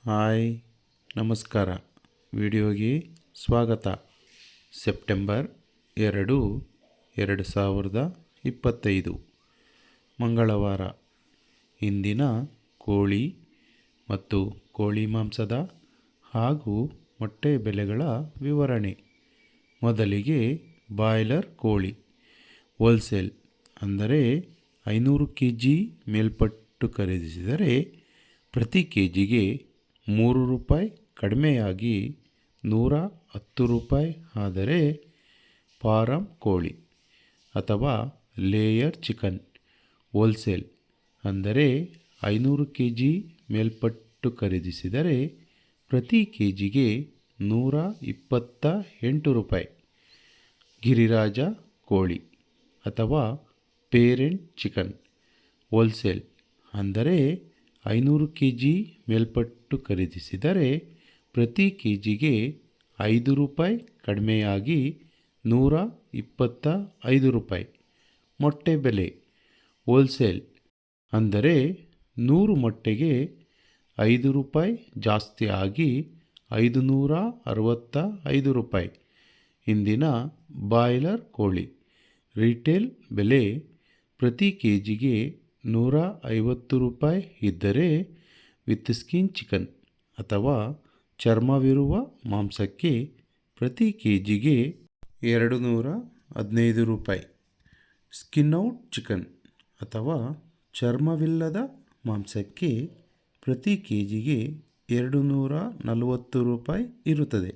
Hi ನಮಸ್ಕಾರ. ವಿಡಿಯೋಗೆ ಸ್ವಾಗತ. ಸೆಪ್ಟೆಂಬರ್ 2, 2025 ಮಂಗಳವಾರ. ಇಂದಿನ ಕೋಳಿ ಮತ್ತು ಕೋಳಿ ಮಾಂಸದ ಹಾಗೂ ಮೊಟ್ಟೆ ಬೆಲೆಗಳ ವಿವರಣೆ. ಮೊದಲಿಗೆ ಬಾಯ್ಲರ್ ಕೋಳಿ ಹೋಲ್ಸೇಲ್ ಅಂದರೆ 500 kg ಮೇಲ್ಪಟ್ಟು ಖರೀದಿಸಿದರೆ ಪ್ರತಿ ಕೆಜಿಗೆ ₹3 ಕಡಿಮೆಯಾಗಿ ₹110 ಆದರೆ ಫಾರಂ ಕೋಳಿ ಅಥವಾ ಲೇಯರ್ ಚಿಕನ್ ಹೋಲ್ಸೇಲ್ ಅಂದರೆ 500 kg ಮೇಲ್ಪಟ್ಟು ಖರೀದಿಸಿದರೆ ಪ್ರತಿ ಕೆಜಿಗೆ ₹128. ಗಿರಿರಾಜ ಕೋಳಿ ಅಥವಾ ಪೇರೆಂಟ್ ಚಿಕನ್ ಹೋಲ್ಸೇಲ್ ಅಂದರೆ 500 kg ಮೇಲ್ಪಟ್ಟು ಖರೀದಿಸಿದರೆ ಪ್ರತಿ ಕೆಜಿಗೆ ₹5 ಕಡಿಮೆಯಾಗಿ ₹125. ಮೊಟ್ಟೆ ಬೆಲೆ ಹೋಲ್ಸೇಲ್ ಅಂದರೆ 100 ಮೊಟ್ಟೆಗೆ ₹5 ಜಾಸ್ತಿ ಆಗಿ ₹565. ಇಂದಿನ ಬಾಯ್ಲರ್ ಕೋಳಿ ರಿಟೇಲ್ ಬೆಲೆ ಪ್ರತಿ ಕೆಜಿಗೆ ₹150 ಇದ್ದರೆ ವಿತ್ ಸ್ಕಿನ್ ಚಿಕನ್ ಅಥವಾ ಚರ್ಮವಿರುವ ಮಾಂಸಕ್ಕೆ ಪ್ರತಿ ಕೆಜಿಗೆ ₹215. ಸ್ಕಿನ್ ಔಟ್ ಚಿಕನ್ ಅಥವಾ ಚರ್ಮವಿಲ್ಲದ ಮಾಂಸಕ್ಕೆ ಪ್ರತಿ ಕೆಜಿಗೆ ₹240 ಇರುತ್ತದೆ.